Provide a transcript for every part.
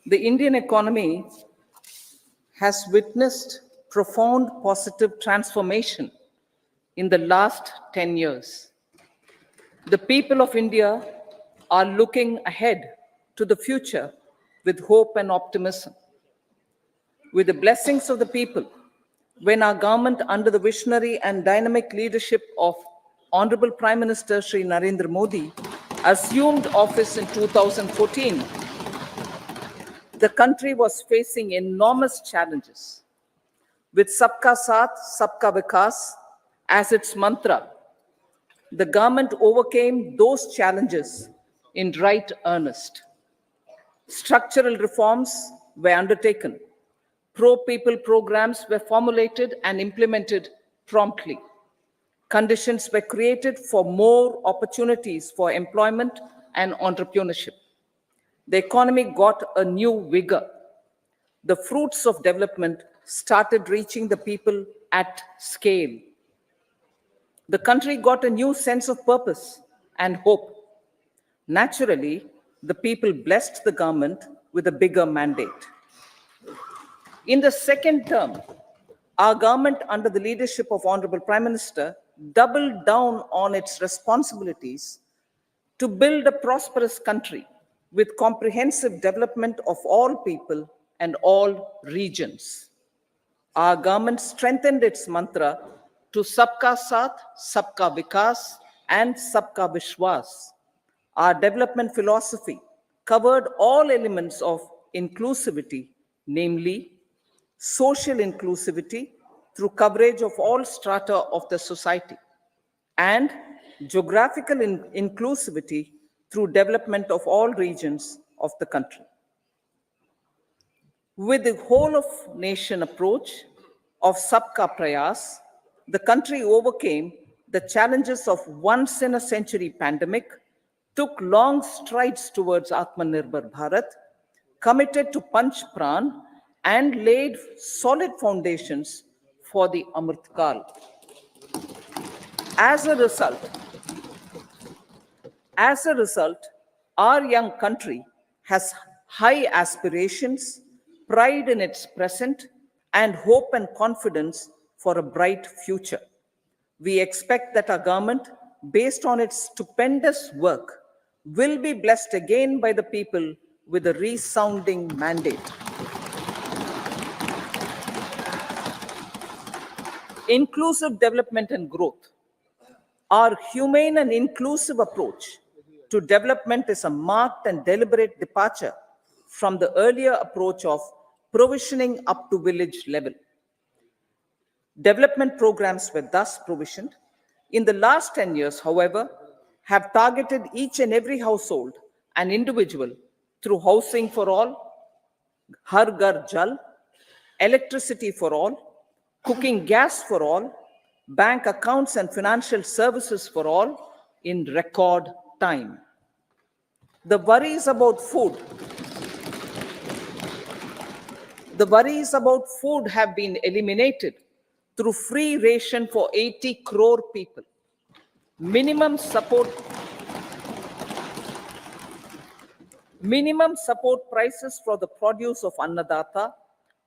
The Indian economy has witnessed profound positive transformation in the last 10 years. The people of India are looking ahead to the future with hope and optimism. With the blessings of the people, when our government, under the visionary and dynamic leadership of Honorable Prime Minister Shri Narendra Modi, assumed office in 2014, the country was facing enormous challenges. With Sabka Saath, Sabka Vikas as its mantra, the government overcame those challenges in right earnest. Structural reforms were undertaken. Pro-people programs were formulated and implemented promptly. Conditions were created for more opportunities for employment and entrepreneurship. The economy got a new vigor. The fruits of development started reaching the people at scale. The country got a new sense of purpose and hope. Naturally, the people blessed the government with a bigger mandate. In the second term, our government, under the leadership of Honorable Prime Minister, doubled down on its responsibilities to build a prosperous country with comprehensive development of all people and all regions. Our government strengthened its mantra to Sabka Saath, Sabka Vikas, and Sabka Vishwas. Our development philosophy covered all elements of inclusivity, namely social inclusivity through coverage of all strata of the society, and geographical inclusivity through development of all regions of the country. With the whole of nation approach of Sabka Prayas, the country overcame the challenges of once in a century pandemic, took long strides towards Atmanirbhar Bharat, committed to Panch Pran, and laid solid foundations for the Amrit Kal. As a result, our young country has high aspirations, pride in its present, and hope and confidence for a bright future. We expect that our government, based on its stupendous work, will be blessed again by the people with a resounding mandate. Inclusive development and growth. Our humane and inclusive approach to development is a marked and deliberate departure from the earlier approach of provisioning up to village level. Development programs were thus provisioned. In the last 10 years, however, have targeted each and every household and individual through housing for all, Har Ghar Jal, electricity for all, cooking gas for all, bank accounts and financial services for all in record time. The worries about food have been eliminated through free ration for 80 crore people. Minimum support prices for the produce of Annadata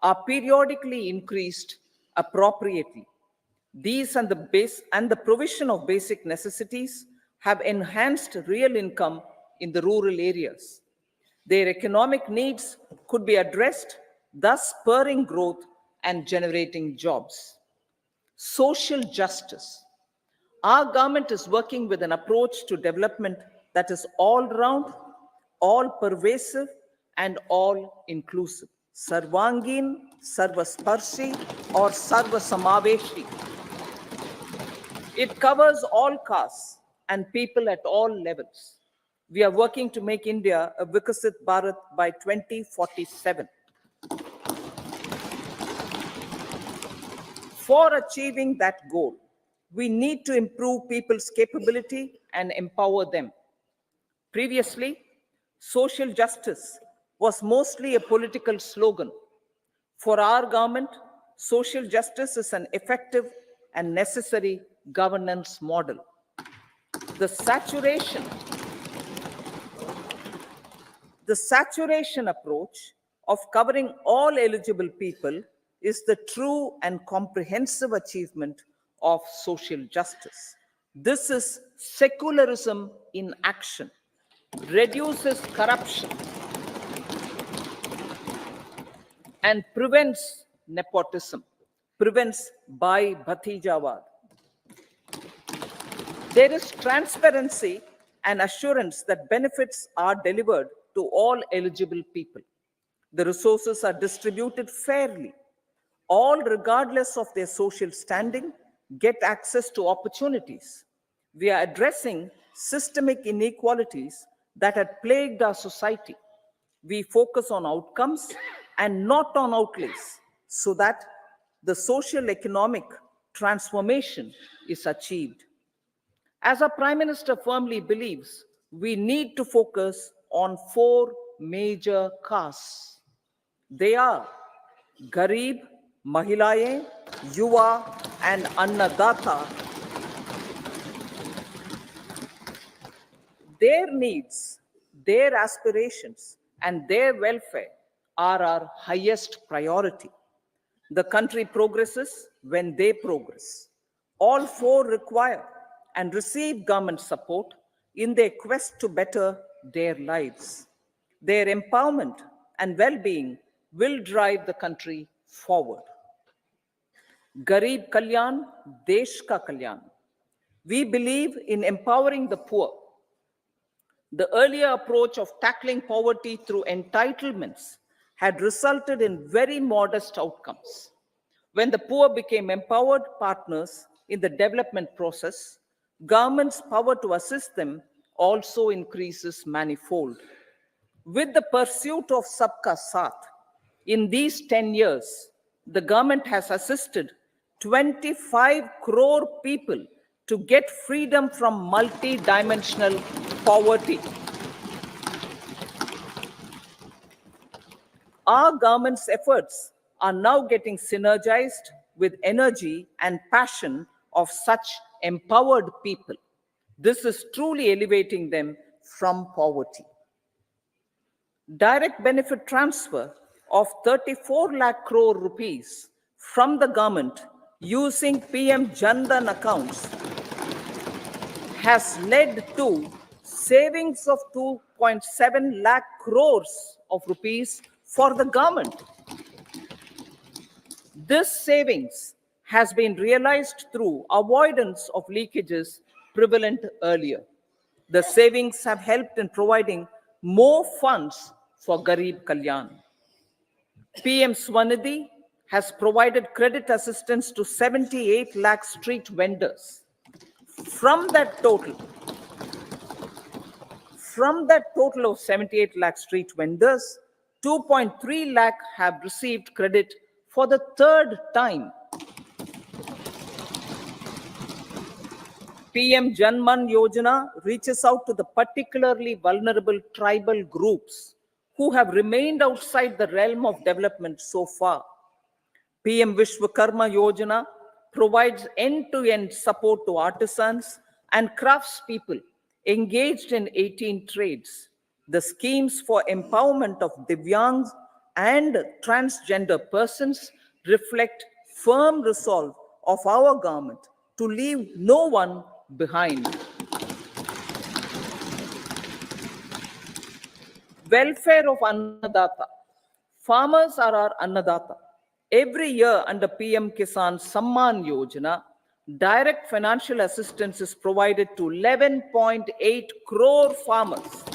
are periodically increased appropriately. These and the provision of basic necessities have enhanced real income in the rural areas. Their economic needs could be addressed, thus spurring growth and generating jobs. Social justice. Our government is working with an approach to development that is all round, all pervasive, and all inclusive. Sarvangin, Sarvasparshi, or Sarvasamaveshi. It covers all castes and people at all levels. We are working to make India a Vikasit Bharat by 2047. For achieving that goal, we need to improve people's capability and empower them. Previously, social justice was mostly a political slogan. For our government, social justice is an effective and necessary governance model. The saturation approach of covering all eligible people is the true and comprehensive achievement of social justice. This is secularism in action, reduces corruption, and prevents nepotism, prevents Bhai Bhatijawad. There is transparency and assurance that benefits are delivered to all eligible people. The resources are distributed fairly. All, regardless of their social standing, get access to opportunities. We are addressing systemic inequalities that had plagued our society. We focus on outcomes and not on outlays so that the social economic transformation is achieved. As our Prime Minister firmly believes, we need to focus on four major castes. They are Garib, Mahilaye, Yuva, and Annadata. Their needs, their aspirations, and their welfare are our highest priority. The country progresses when they progress. All four require and receive government support in their quest to better their lives. Their empowerment and well-being will drive the country forward. Garib Kalyan, Desh Ka Kalyan. We believe in empowering the poor. The earlier approach of tackling poverty through entitlements had resulted in very modest outcomes. When the poor became empowered partners in the development process, government's power to assist them also increases manifold. With the pursuit of Sabka Saath, in these 10 years, the government has assisted 25 crore people to get freedom from multi-dimensional poverty. Our government's efforts are now getting synergized with energy and passion of such empowered people. This is truly elevating them from poverty. Direct benefit transfer of 34 lakh crore rupees from the government using PM Jan Dhan accounts has led to savings of 2.7 lakh crores of rupees for the government. This savings has been realized through avoidance of leakages prevalent earlier. The savings have helped in providing more funds for Garib Kalyan. PM Swanidhi has provided credit assistance to 78 lakh street vendors. From that total of 78 lakh street vendors, 2.3 lakh have received credit for the third time. PM Janman Yojana reaches out to the particularly vulnerable tribal groups who have remained outside the realm of development so far. PM Vishwakarma Yojana provides end-to-end support to artisans and craftspeople engaged in 18 trades. The schemes for empowerment of Divyangs and transgender persons reflect firm resolve of our government to leave no one behind. Welfare of Annadata. Farmers are our Annadata. Every year under PM Kisan Samman Yojana, direct financial assistance is provided to 11.8 crore farmers,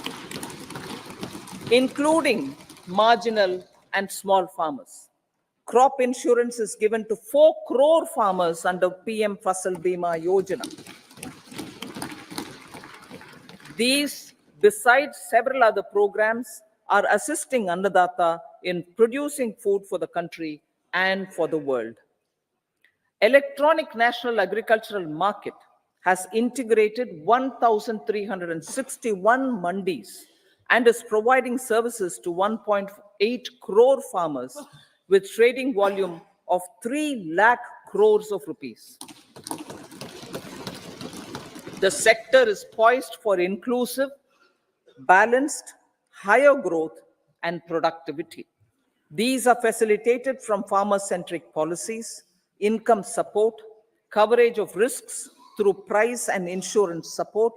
including marginal and small farmers. Crop insurance is given to 4 crore farmers under PM Fasal Bima Yojana. These, besides several other programs, are assisting Annadata in producing food for the country and for the world. Electronic National Agricultural Market has integrated 1,361 mandis and is providing services to 1.8 crore farmers with trading volume of 3 lakh crores of rupees. The sector is poised for inclusive, balanced, higher growth and productivity. These are facilitated from farmer-centric policies, income support, coverage of risks through price and insurance support,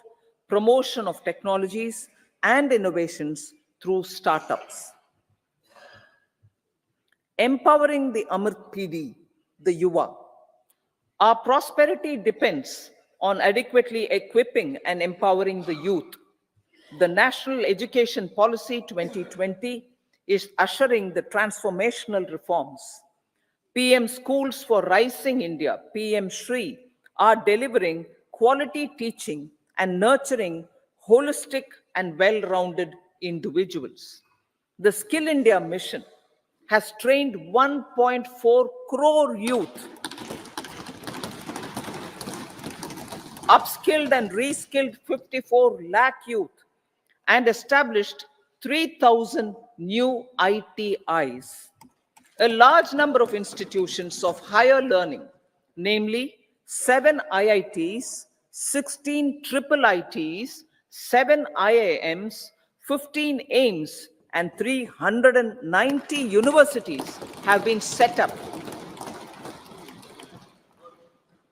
promotion of technologies and innovations through startups. Empowering the Amrit PD, the Yuva. Our prosperity depends on adequately equipping and empowering the youth. The National Education Policy 2020 is ushering the transformational reforms. PM Schools for Rising India, PM Shri, are delivering quality teaching and nurturing holistic and well-rounded individuals. The Skill India mission has trained 1.4 crore youth, upskilled and reskilled 54 lakh youth, and established 3,000 new ITIs. A large number of institutions of higher learning, namely 7 IITs, 16 triple ITs, 7 IIMs, 15 AIMS, and 390 universities have been set up.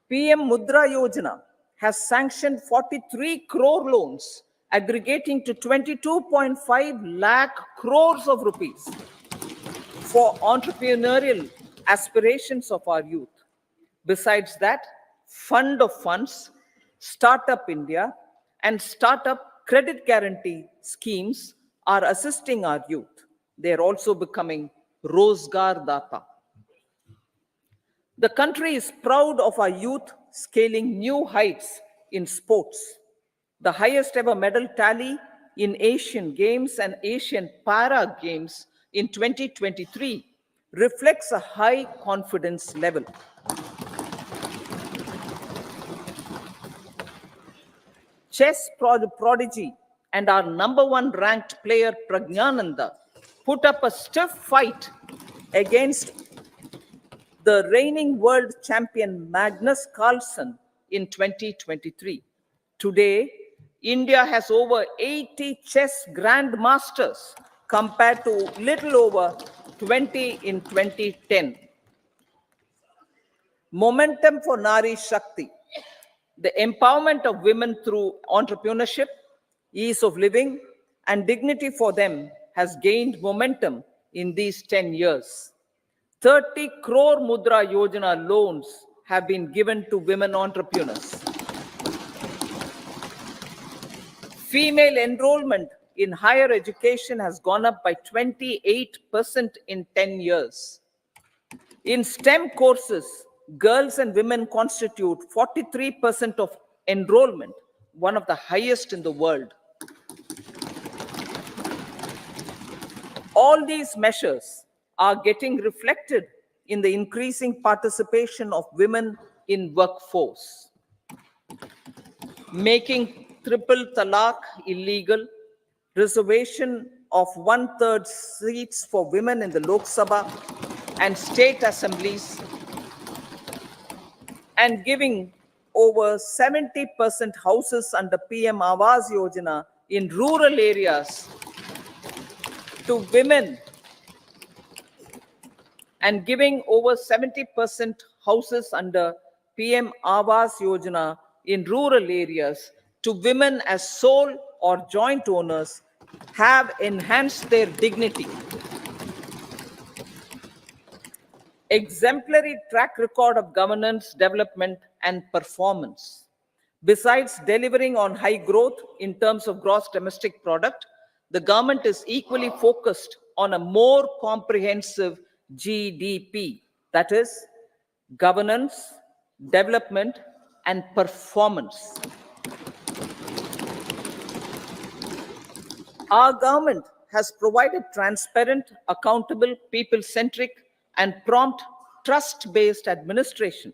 PM Mudra Yojana has sanctioned 43 crore loans aggregating to 22.5 lakh crores of rupees for entrepreneurial aspirations of our youth. Besides that, Fund of Funds, Startup India, and Startup Credit Guarantee schemes are assisting our youth. They are also becoming Rozgar Data. The country is proud of our youth scaling new heights in sports. The highest ever medal tally in Asian Games and Asian Para Games in 2023 reflects a high confidence level. Chess prodigy and our #1 ranked player Pragnananda put up a stiff fight against the reigning world champion Magnus Carlsen in 2023. Today, India has over 80 chess grandmasters compared to little over 20 in 2010. Momentum for Nari Shakti. The empowerment of women through entrepreneurship, ease of living, and dignity for them has gained momentum in these 10 years. 30 crore Mudra Yojana loans have been given to women entrepreneurs. Female enrollment in higher education has gone up by 28% in 10 years. In STEM courses, girls and women constitute 43% of enrollment, one of the highest in the world. All these measures are getting reflected in the increasing participation of women in workforce. Making triple talaq illegal, reservation of 1/3 seats for women in the Lok Sabha and state assemblies, and giving over 70% houses under PM Awas Yojana in rural areas to women, and giving over 70% houses under PM Awas Yojana in rural areas to women as sole or joint owners have enhanced their dignity. Exemplary track record of governance, development, and performance. Besides delivering on high growth in terms of gross domestic product, the government is equally focused on a more comprehensive GDP, that is, governance, development, and performance. Our government has provided transparent, accountable, people-centric, and prompt, trust-based administration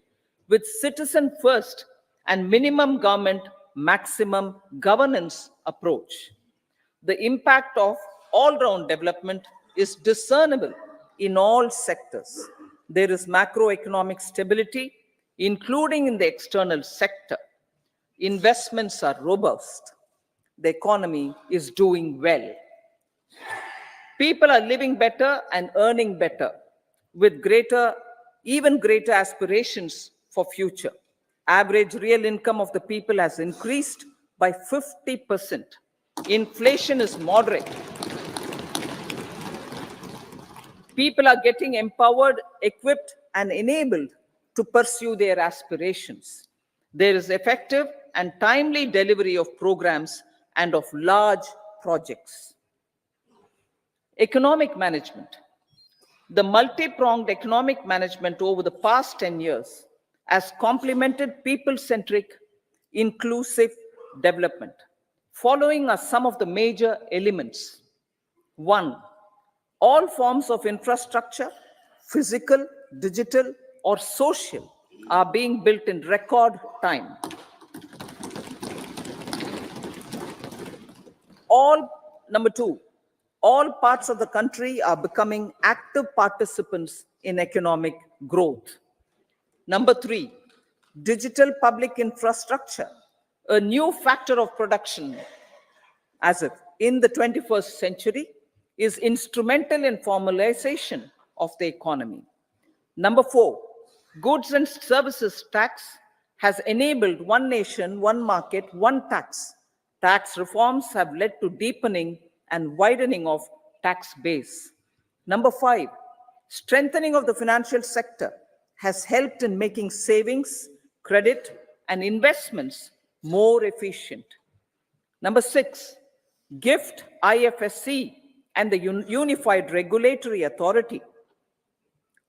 with citizen first and minimum government, maximum governance approach. The impact of all-round development is discernible in all sectors. There is macroeconomic stability, including in the external sector. Investments are robust. The economy is doing well. People are living better and earning better with even greater aspirations for future. Average real income of the people has increased by 50%. Inflation is moderate. People are getting empowered, equipped, and enabled to pursue their aspirations. There is effective and timely delivery of programs and of large projects. Economic management. The multi-pronged economic management over the past 10 years has complemented people-centric, inclusive development. Following are some of the major elements. One, all forms of infrastructure, physical, digital, or social, are being built in record time. Number two, all parts of the country are becoming active participants in economic growth. Number three, digital public infrastructure, a new factor of production as if in the 21st century, is instrumental in formalization of the economy. Number four, goods and services tax has enabled one nation, one market, one tax. Tax reforms have led to deepening and widening of tax base. Number five, strengthening of the financial sector has helped in making savings, credit, and investments more efficient. Number six, GIFT, IFSC, and the Unified Regulatory Authority,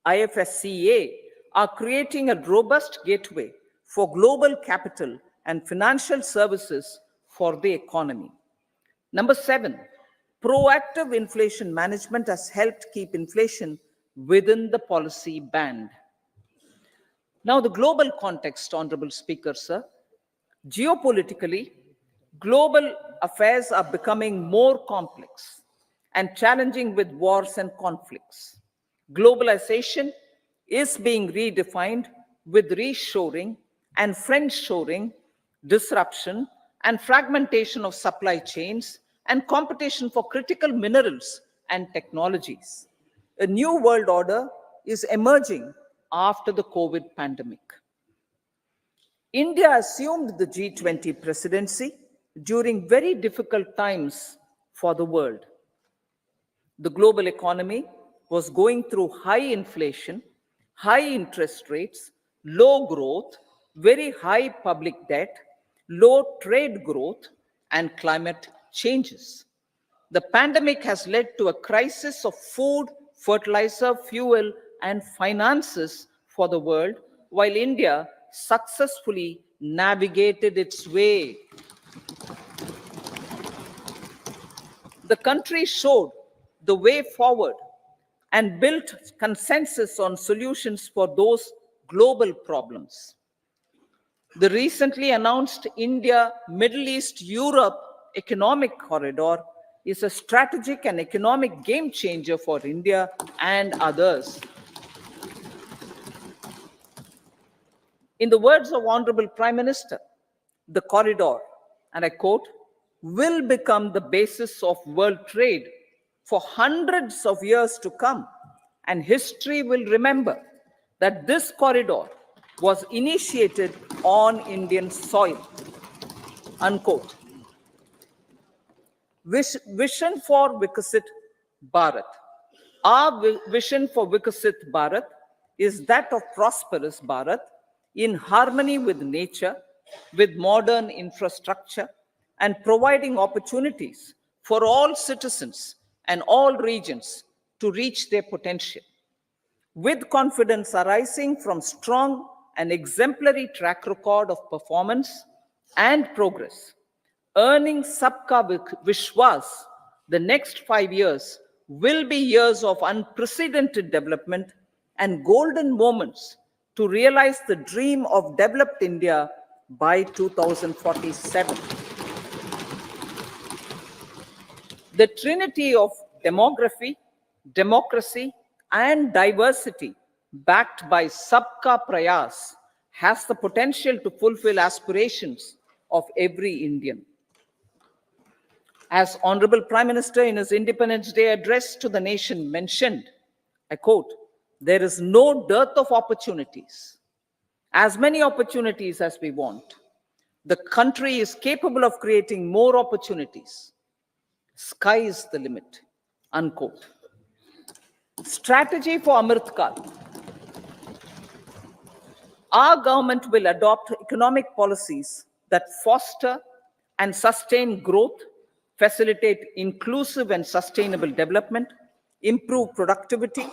IFSCA, are creating a robust gateway for global capital and financial services for the economy. Number seven, proactive inflation management has helped keep inflation within the policy band. Now, the global context, Honorable Speaker, sir. Geopolitically, global affairs are becoming more complex and challenging with wars and conflicts. Globalization is being redefined with reshoring and friendshoring, disruption and fragmentation of supply chains, and competition for critical minerals and technologies. A new world order is emerging after the COVID pandemic. India assumed the G20 presidency during very difficult times for the world. The global economy was going through high inflation, high interest rates, low growth, very high public debt, low trade growth, and climate changes. The pandemic has led to a crisis of food, fertilizer, fuel, and finances for the world, while India successfully navigated its way. The country showed the way forward and built consensus on solutions for those global problems. The recently announced India-Middle East-Europe Economic Corridor is a strategic and economic game changer for India and others. In the words of Honorable Prime Minister, the corridor, and I quote, will become the basis of world trade for hundreds of years to come, and history will remember that this corridor was initiated on Indian soil, unquote. Vision for Vikasit Bharat. Our vision for Vikasit Bharat is that of prosperous Bharat in harmony with nature, with modern infrastructure, and providing opportunities for all citizens and all regions to reach their potential. With confidence arising from strong and exemplary track record of performance and progress, earning Sabka Vishwas, the next 5 years will be years of unprecedented development and golden moments to realize the dream of developed India by 2047. The trinity of demography, democracy, and diversity backed by Sabka Prayas has the potential to fulfill aspirations of every Indian. As Honorable Prime Minister in his Independence Day address to the nation mentioned, I quote, "There is no dearth of opportunities, as many opportunities as we want. The country is capable of creating more opportunities. Sky is the limit," unquote. Strategy for Amrit Kal. Our government will adopt economic policies that foster and sustain growth, facilitate inclusive and sustainable development, improve productivity,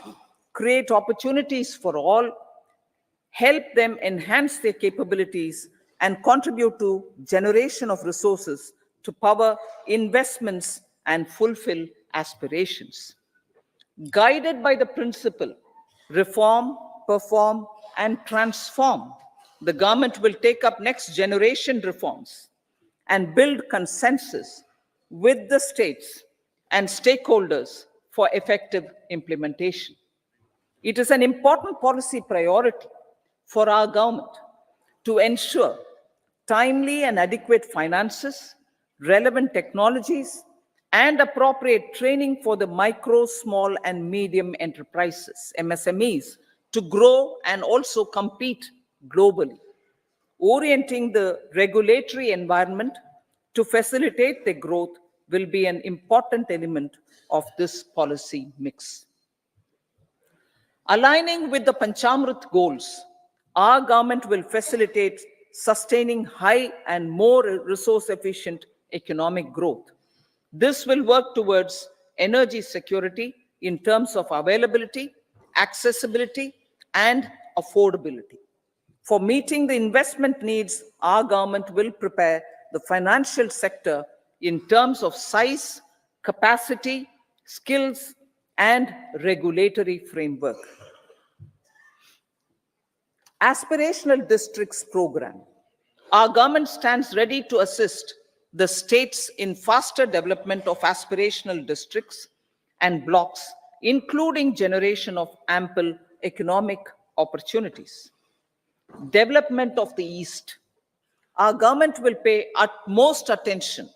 create opportunities for all, help them enhance their capabilities, and contribute to generation of resources to power investments and fulfill aspirations. Guided by the principle, reform, perform, and transform, the government will take up next generation reforms and build consensus with the states and stakeholders for effective implementation. It is an important policy priority for our government to ensure timely and adequate finances, relevant technologies, and appropriate training for the micro, small, and medium enterprises, MSMEs, to grow and also compete globally. Orienting the regulatory environment to facilitate their growth will be an important element of this policy mix. Aligning with the Panchamrit goals, our government will facilitate sustaining high and more resource-efficient economic growth. This will work towards energy security in terms of availability, accessibility, and affordability. For meeting the investment needs, our government will prepare the financial sector in terms of size, capacity, skills, and regulatory framework. Aspirational Districts Program. Our government stands ready to assist the states in faster development of aspirational districts and blocks, including generation of ample economic opportunities. Development of the East. Our government will pay utmost attention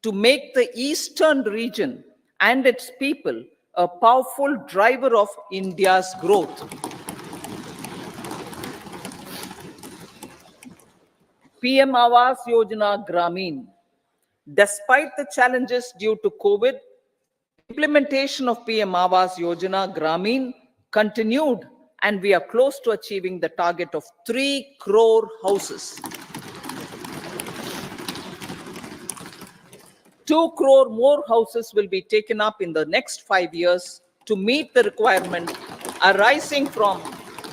to make the Eastern region and its people a powerful driver of India's growth. PM Awas Yojana Gramin. Despite the challenges due to COVID, implementation of PM Awas Yojana Gramin continued, and we are close to achieving the target of 3 crore houses. 2 crore more houses will be taken up in the next 5 years to meet the requirement arising from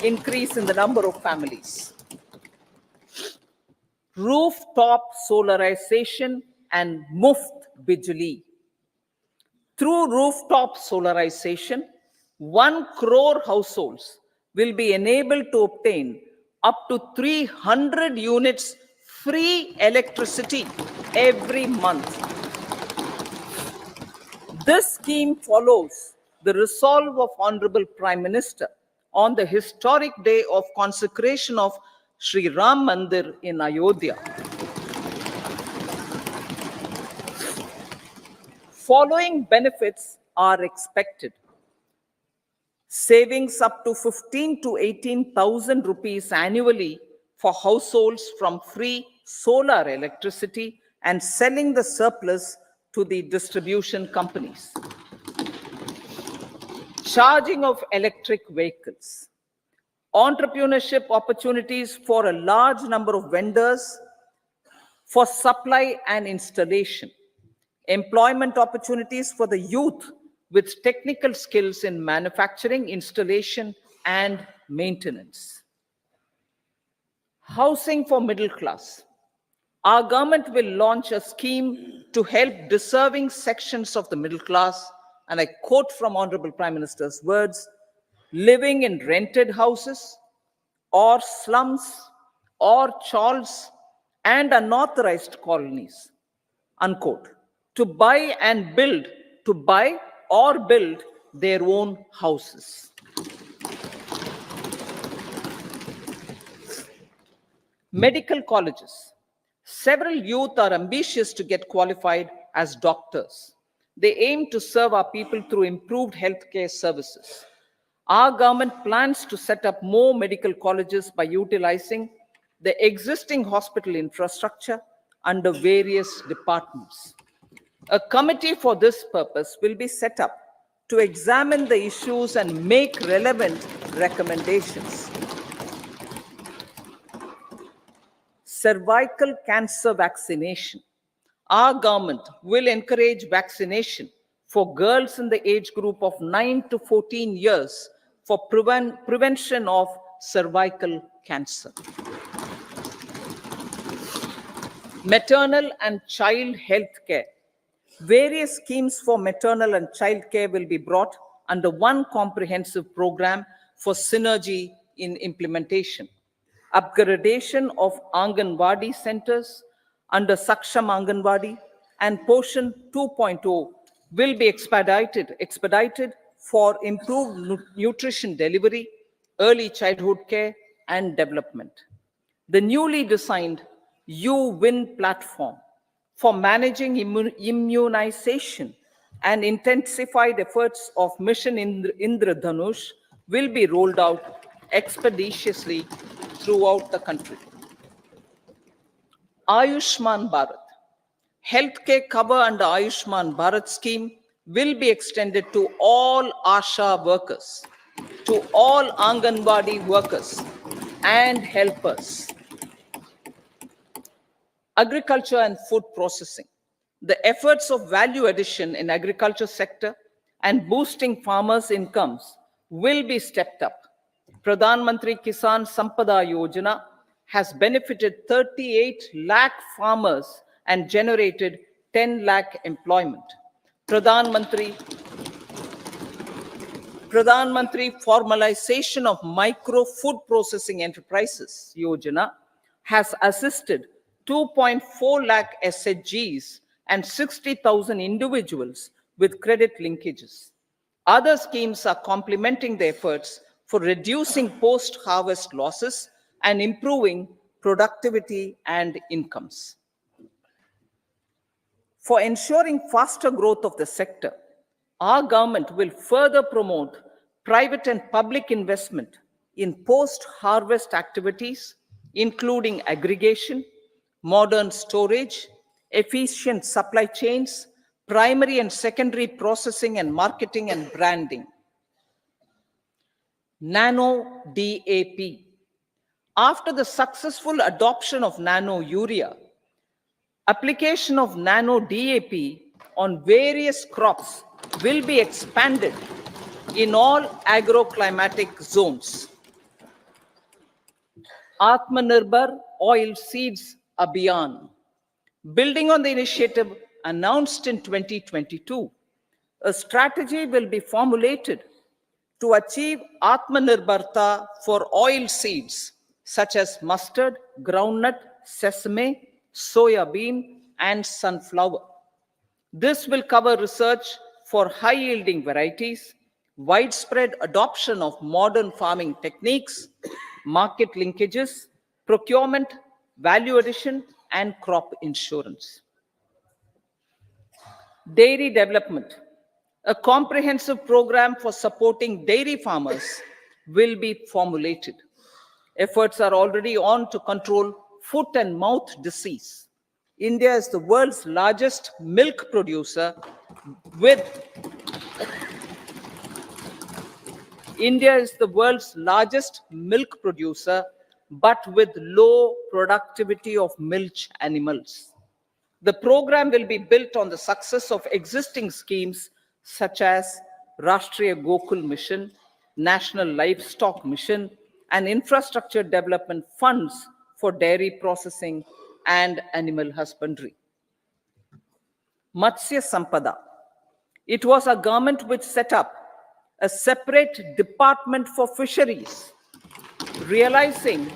increase in the number of families. Rooftop solarization and Muft Bijli. Through rooftop solarization, 1 crore households will be enabled to obtain up to 300 units free electricity every month. This scheme follows the resolve of Honorable Prime Minister on the historic day of consecration of Sri Ram Mandir in Ayodhya. Following benefits are expected. Savings up to 15 to 18,000 rupees annually for households from free solar electricity and selling the surplus to the distribution companies. Charging of electric vehicles. Entrepreneurship opportunities for a large number of vendors for supply and installation. Employment opportunities for the youth with technical skills in manufacturing, installation, and maintenance. Housing for middle class. Our government will launch a scheme to help deserving sections of the middle class, and I quote from Honorable Prime Minister's words, living in rented houses or slums or chawls and unauthorized colonies, unquote, to buy or build their own houses. Medical colleges. Several youth are ambitious to get qualified as doctors. They aim to serve our people through improved healthcare services. Our government plans to set up more medical colleges by utilizing the existing hospital infrastructure under various departments. A committee for this purpose will be set up to examine the issues and make relevant recommendations. Cervical cancer vaccination. Our government will encourage vaccination for girls in the age group of 9 to 14 years for prevention of cervical cancer. Maternal and child health care. Various schemes for maternal and child care will be brought under one comprehensive program for synergy in implementation. Upgradation of Anganwadi centers under Saksham Anganwadi and Poshan 2.0 will be expedited for improved nutrition delivery, early childhood care, and development. The newly designed UWIN platform for managing immunization and intensified efforts of Mission Indradhanush will be rolled out expeditiously throughout the country. Ayushman Bharat. Healthcare cover under Ayushman Bharat scheme will be extended to all ASHA workers, to all Anganwadi workers and helpers. Agriculture and food processing. The efforts of value addition in agriculture sector and boosting farmers' incomes will be stepped up. Pradhan Mantri Kisan Sampada Yojana has benefited 38 lakh farmers and generated 10 lakh employment. Pradhan Mantri Formalization of Micro Food Processing Enterprises Yojana has assisted 2.4 lakh SHGs and 60,000 individuals with credit linkages. Other schemes are complementing the efforts for reducing post-harvest losses and improving productivity and incomes. For ensuring faster growth of the sector, our government will further promote private and public investment in post-harvest activities, including aggregation, modern storage, efficient supply chains, primary and secondary processing and marketing and branding. Nano DAP. After the successful adoption of nano urea, application of nano DAP on various crops will be expanded in all agroclimatic zones. Atmanirbhar Oil Seeds Abhiyan. Building on the initiative announced in 2022, a strategy will be formulated to achieve Atmanirbharta for oil seeds such as mustard, groundnut, sesame, soya bean, and sunflower. This will cover research for high-yielding varieties, widespread adoption of modern farming techniques, market linkages, procurement, value addition, and crop insurance. Dairy development. A comprehensive program for supporting dairy farmers will be formulated. Efforts are already on to control foot and mouth disease. India is the world's largest milk producer with but with low productivity of milch animals. The program will be built on the success of existing schemes such as Rashtriya Gokul Mission, National Livestock Mission, and infrastructure development funds for dairy processing and animal husbandry. Matsya Sampada. It was a government which set up a separate department for fisheries, realizing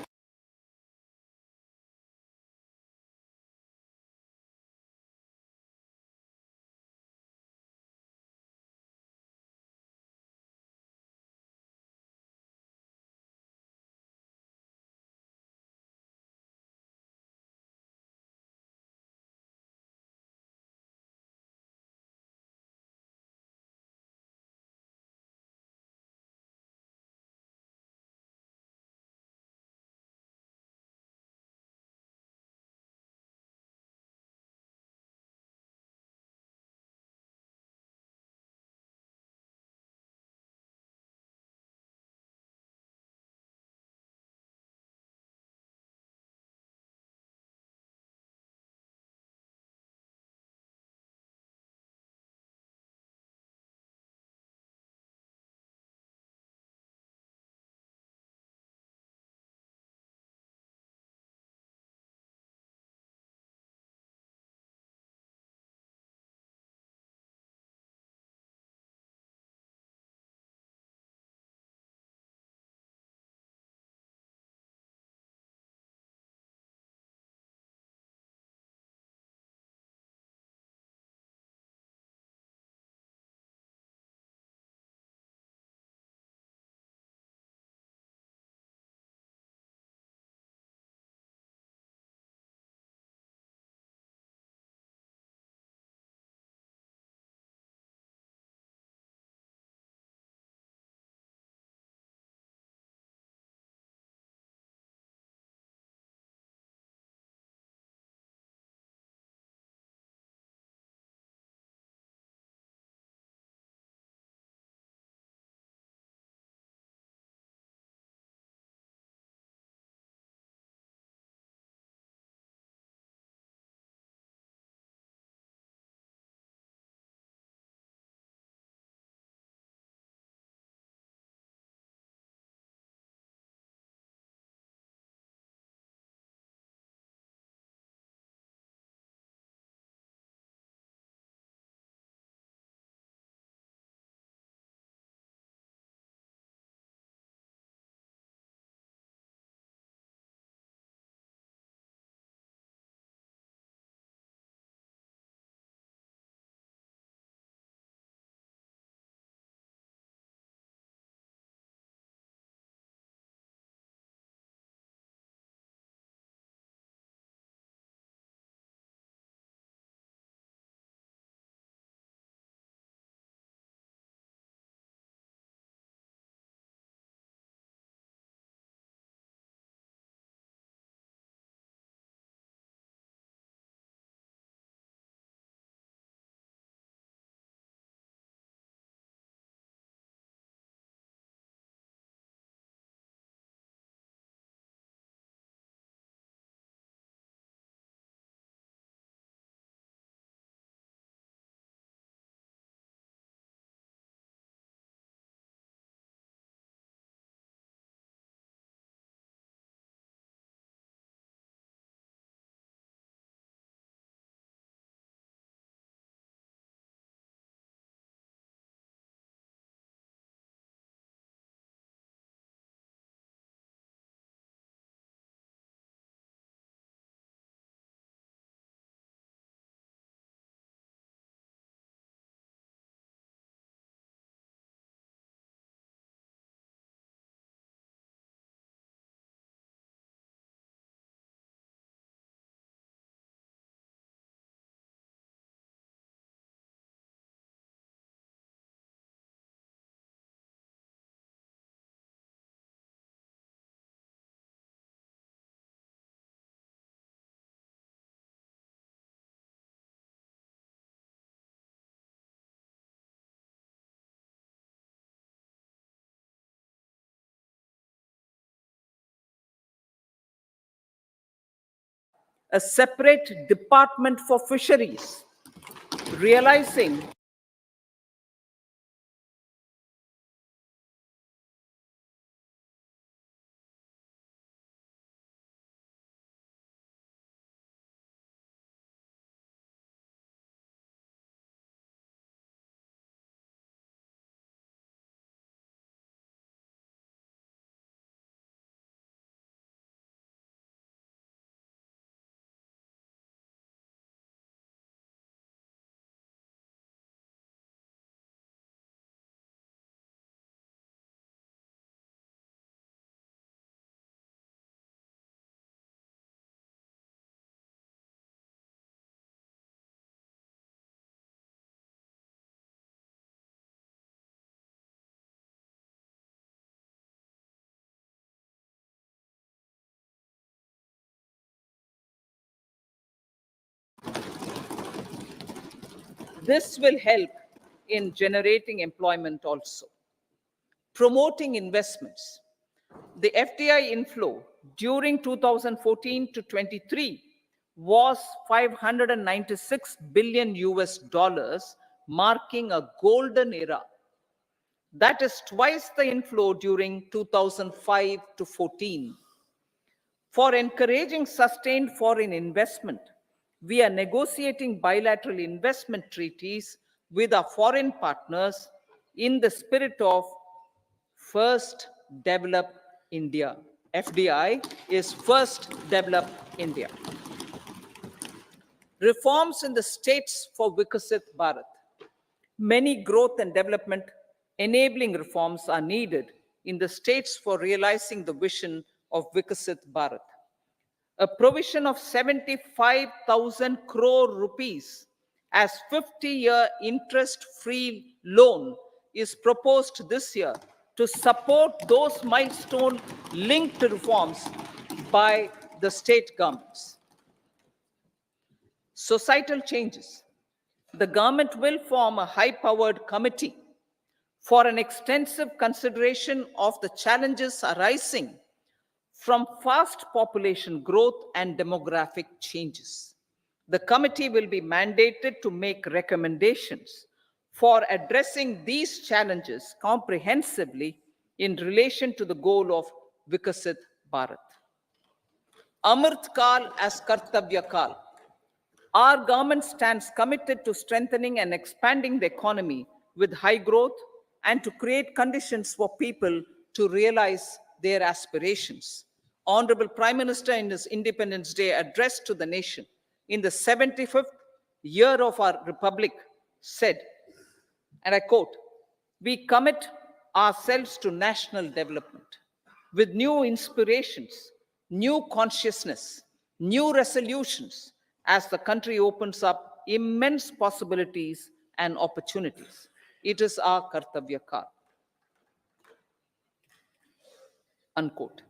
a separate department for fisheries, realizing this will help in generating employment also. Promoting investments. The FDI inflow during 2014 to 23 was 596 billion US dollars, marking a golden era. That is twice the inflow during 2005 to 14. For encouraging sustained foreign investment, we are negotiating bilateral investment treaties with our foreign partners in the spirit of First Develop India. FDI is First Develop India. Reforms in the states for Vikasit Bharat. Many growth and development enabling reforms are needed in the states for realizing the vision of Vikasit Bharat. A provision of 75,000 crore rupees as 50-year interest-free loan is proposed this year to support those milestone-linked reforms by the state governments. Societal changes. The government will form a high-powered committee for an extensive consideration of the challenges arising from fast population growth and demographic changes. The committee will be mandated to make recommendations for addressing these challenges comprehensively in relation to the goal of Vikasit Bharat. Amrit Kal as Kartavya Kal. Our government stands committed to strengthening and expanding the economy with high growth and to create conditions for people to realize their aspirations. Honorable Prime Minister, in his Independence Day address to the nation in the 75th year of our Republic, said, and I quote, "We commit ourselves to national development with new inspirations, new consciousness, new resolutions as the country opens up immense possibilities and opportunities. It is our Kartavya Kal." Unquote.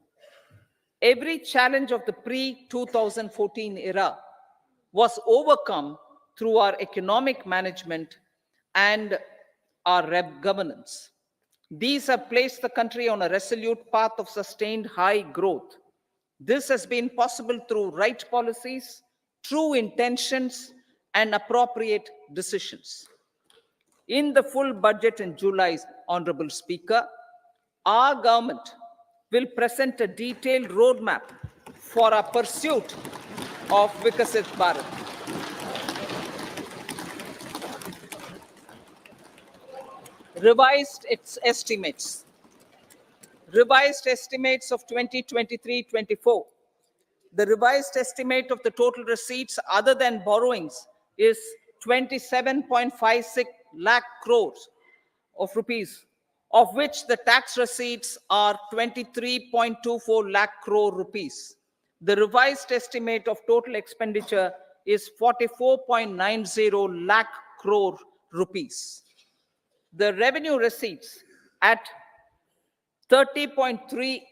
Every challenge of the pre-2014 era was overcome through our economic management and our governance. These have placed the country on a resolute path of sustained high growth. This has been possible through right policies, true intentions, and appropriate decisions. In the full budget in July, Honorable Speaker, our government will present a detailed roadmap for our pursuit of Vikasit Bharat. Revised its estimates. Revised estimates of 2023-24. The revised estimate of the total receipts other than borrowings is 27.56 lakh crores of rupees, of which the tax receipts are 23.24 lakh crore rupees. The revised estimate of total expenditure is 44.90 lakh crore rupees. The revenue receipts at 30.3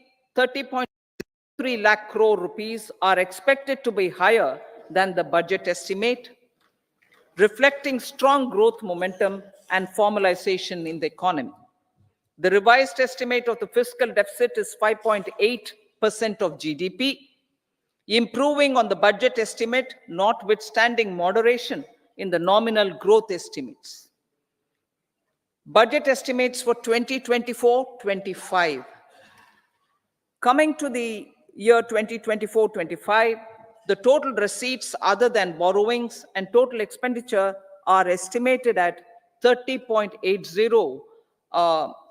lakh crore rupees are expected to be higher than the budget estimate, reflecting strong growth momentum and formalization in the economy. The revised estimate of the fiscal deficit is 5.8% of GDP. improving on the budget estimate, notwithstanding moderation in the nominal growth estimates. Budget estimates for 2024-25. Coming to the year 2024-25, the total receipts other than borrowings and total expenditure are estimated at 30.80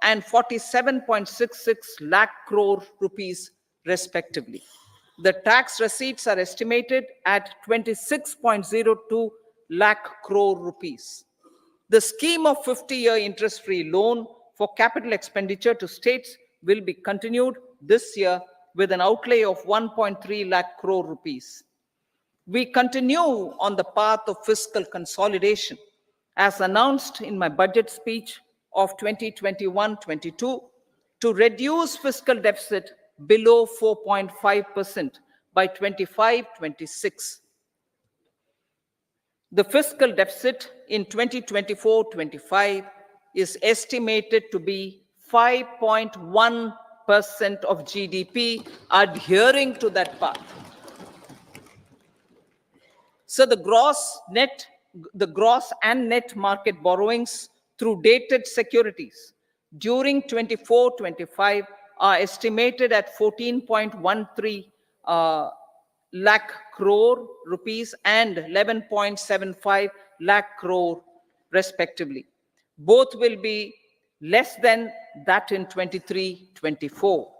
and 47.66 lakh crore rupees respectively. The tax receipts are estimated at 26.02 lakh crore rupees. The scheme of 50-year interest-free loan for capital expenditure to states will be continued this year with an outlay of 1.3 lakh crore rupees. We continue on the path of fiscal consolidation, as announced in my budget speech of 2021-22, to reduce fiscal deficit below 4.5% by 25-26. The fiscal deficit in 2024-25 is estimated to be 5.1% of GDP, adhering to that path. So the gross and net market borrowings through dated securities during 24-25 are estimated at 14.13 lakh crore rupees and 11.75 lakh crore respectively. Both will be less than that in 23-24.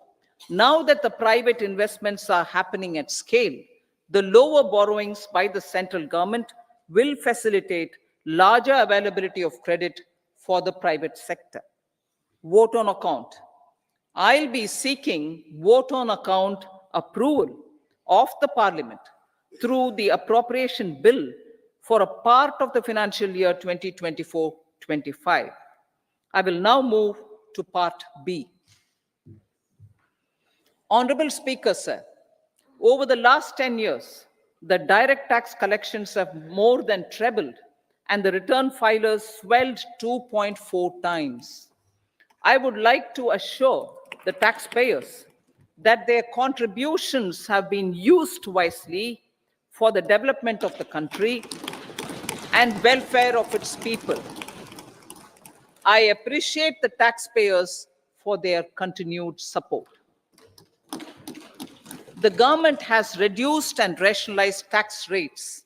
Now that the private investments are happening at scale, the lower borrowings by the central government will facilitate larger availability of credit for the private sector. Vote on account. I'll be seeking vote on account approval of the Parliament through the appropriation bill for a part of the financial year 2024-25. I will now move to part B. Honorable Speaker, sir, over the last 10 years, the direct tax collections have more than trebled and the return filers swelled 2.4 times. I would like to assure the taxpayers that their contributions have been used wisely for the development of the country and welfare of its people. I appreciate the taxpayers for their continued support. The government has reduced and rationalized tax rates.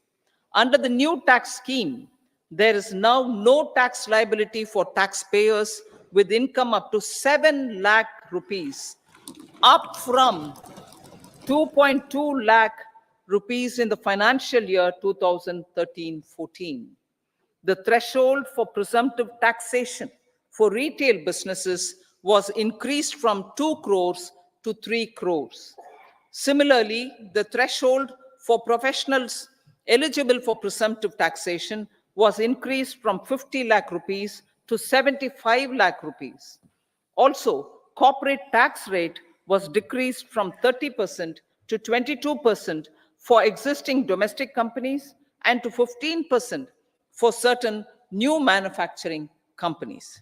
Under the new tax scheme, there is now no tax liability for taxpayers with income up to 7 lakh rupees, up from 2.2 lakh rupees in the financial year 2013-14. The threshold for presumptive taxation for retail businesses was increased from 2 crores to 3 crores. Similarly, the threshold for professionals eligible for presumptive taxation was increased from 50 lakh rupees to 75 lakh rupees. Also, corporate tax rate was decreased from 30% to 22% for existing domestic companies and to 15% for certain new manufacturing companies.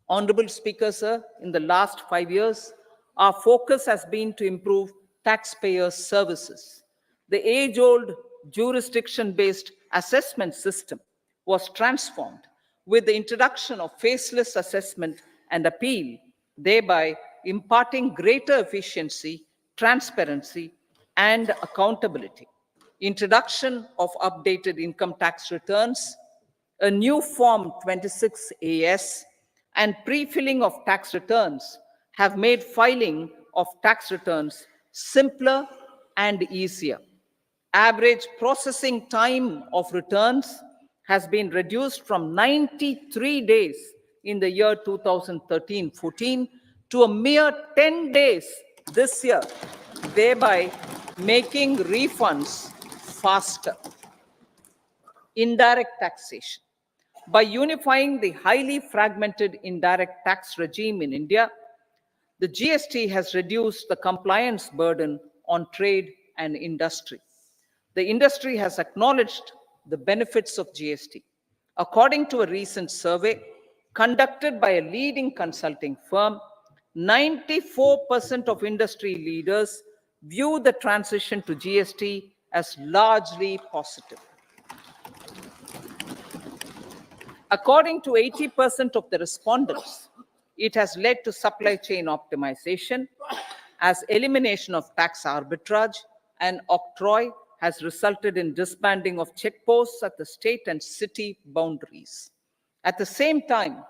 Honorable Speaker, sir, in the last 5 years, our focus has been to improve taxpayer services. The age-old jurisdiction-based assessment system was transformed with the introduction of faceless assessment and appeal, thereby imparting greater efficiency, transparency, and accountability. Introduction of updated income tax returns, a new Form 26AS, and pre-filling of tax returns have made filing of tax returns simpler and easier. Average processing time of returns has been reduced from 93 days in the year 2013-14 to a mere 10 days this year, thereby making refunds faster. Indirect taxation. By unifying the highly fragmented indirect tax regime in India, the GST has reduced the compliance burden on trade and industry. The industry has acknowledged the benefits of GST. According to a recent survey conducted by a leading consulting firm, 94% of industry leaders view the transition to GST as largely positive. According to 80% of the respondents, it has led to supply chain optimization, as elimination of tax arbitrage and octroi has resulted in disbanding of checkposts at the state and city boundaries. At the same time,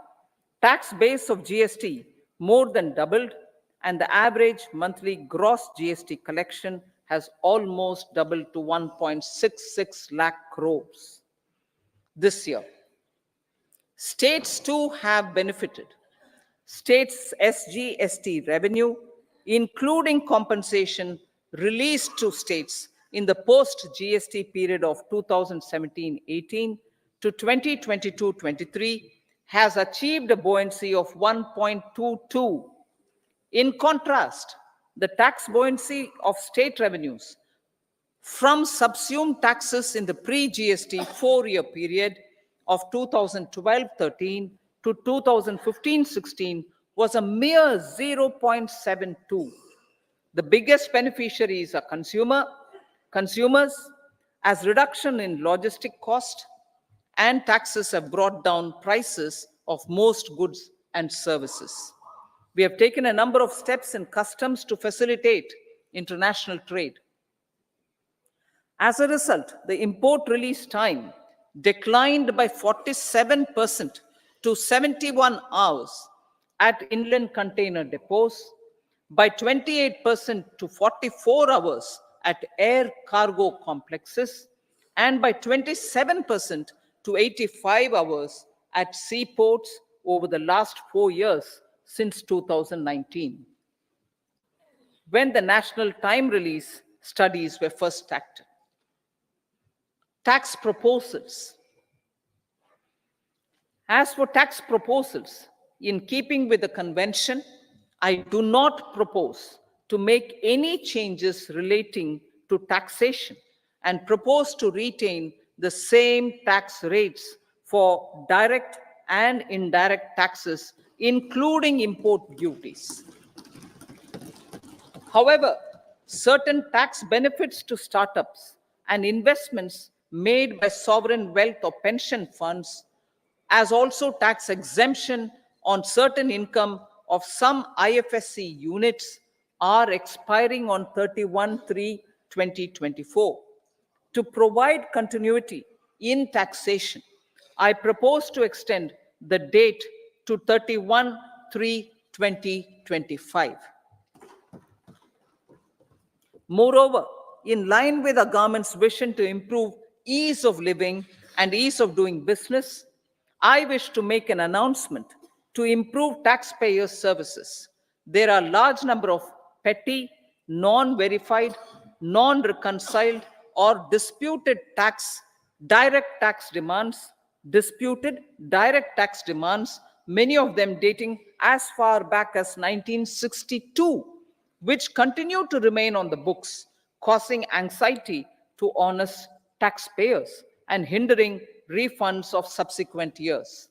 tax base of GST more than doubled, and the average monthly gross GST collection has almost doubled to 1.66 lakh crores this year. States too have benefited. States' SGST revenue, including compensation released to states in the post-GST period of 2017-18 to 2022-23, has achieved a buoyancy of 1.22. In contrast, the tax buoyancy of state revenues from subsumed taxes in the pre-GST four-year period of 2012-13 to 2015-16 was a mere 0.72. The biggest beneficiaries are consumers, as reduction in logistic cost and taxes have brought down prices of most goods and services. We have taken a number of steps in customs to facilitate international trade. As a result, the import release time declined by 47% to 71 hours at inland container depots, by 28% to 44 hours at air cargo complexes, and by 27% to 85 hours at seaports over the last 4 years since 2019, when the national time release studies were first started. Tax proposals. As for tax proposals, in keeping with the convention, I do not propose to make any changes relating to taxation and propose to retain the same tax rates for direct and indirect taxes, including import duties. However, certain tax benefits to startups and investments made by sovereign wealth or pension funds, as also tax exemption on certain income of some IFSC units, are expiring on 31/3/2024. To provide continuity in taxation, I propose to extend the date to 31/3/2025. Moreover, in line with our government's vision to improve ease of living and ease of doing business, I wish to make an announcement to improve taxpayers' services. There are a large number of petty, non-verified, non-reconciled, or disputed direct tax demands, many of them dating as far back as 1962, which continue to remain on the books, causing anxiety to honest taxpayers and hindering refunds of subsequent years.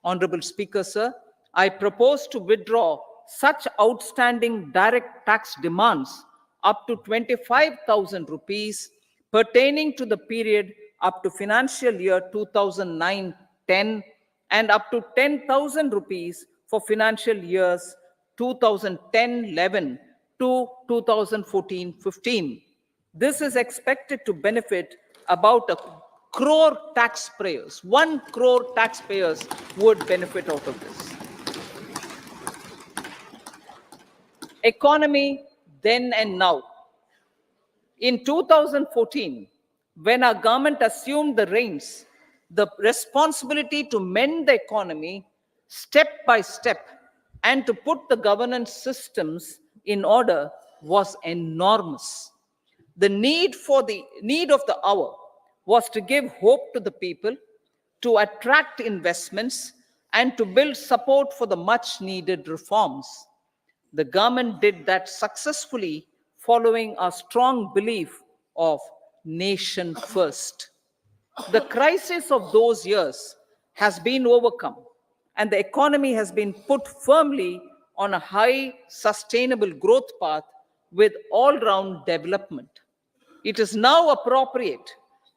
Honorable Speaker, sir, I propose to withdraw such outstanding direct tax demands up to 25,000 rupees pertaining to the period up to financial year 2009-10 and up to 10,000 rupees for financial years 2010-11 to 2014-15. This is expected to benefit about 1 crore taxpayers. 1 crore taxpayers would benefit out of this. Economy then and now. In 2014, when our government assumed the reins, the responsibility to mend the economy step by step and to put the governance systems in order was enormous. The need of the hour was to give hope to the people, to attract investments, and to build support for the much needed reforms. The government did that successfully, following a strong belief of nation first. The crisis of those years has been overcome, and the economy has been put firmly on a high sustainable growth path with all-round development. It is now appropriate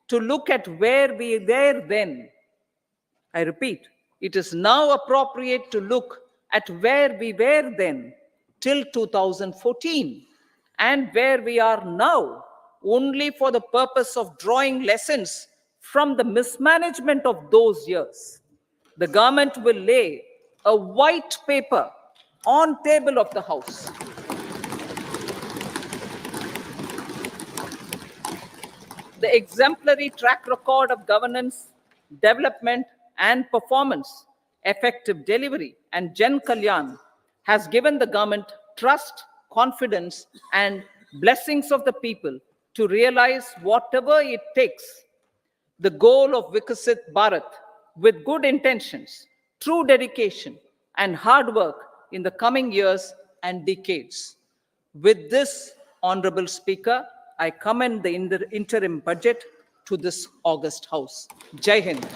to look at where we were then. I repeat, it is now appropriate to look at where we were then till 2014 and where we are now, only for the purpose of drawing lessons from the mismanagement of those years. The government will lay a white paper on table of the House. The exemplary track record of governance, development, and performance, effective delivery, and Jan Kalyan has given the government trust, confidence, and blessings of the people to realize whatever it takes, the goal of Vikasit Bharat, with good intentions, true dedication, and hard work in the coming years and decades. With this, Honorable Speaker, I commend the interim budget to this august House. Jai Hind.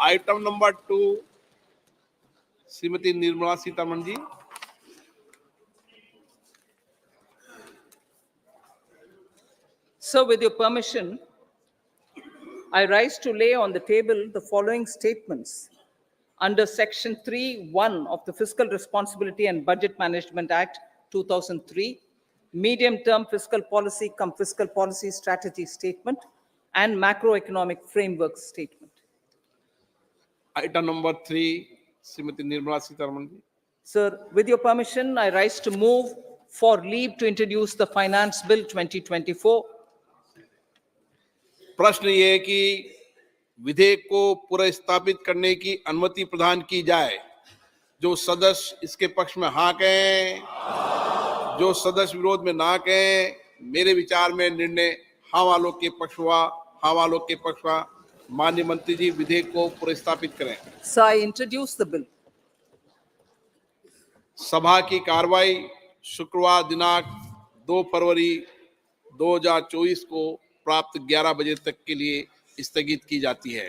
Item number 2, Shrimati Nirmala Sitharaman ji. Sir, with your permission, I rise to lay on the table the following statements under Section 3(1) of the Fiscal Responsibility and Budget Management Act 2003, medium-term fiscal policy cum fiscal policy strategy statement, and macroeconomic framework statement. Item number 3, Shrimati Nirmala Sitharaman ji. Sir, with your permission, I rise to move for leave to introduce the Finance Bill 2024. प्रश्न ये है कि विधेयक को पुनर्स्थापित करने की अनुमति प्रदान की जाए। जो सदस्य इसके पक्ष में हाँ कहें, जो सदस्य विरोध में ना कहें। मेरे विचार में निर्णय हाँ वालों के पक्ष हुआ, हाँ वालों के पक्ष हुआ। माननीय मंत्री जी, विधेयक को पुनर्स्थापित करें। Sir, I introduce the bill. सभा की कार्रवाई शुक्रवार दिनांक 2 फरवरी 2024 को प्राप्त 11 बजे तक के लिए स्थगित की जाती है।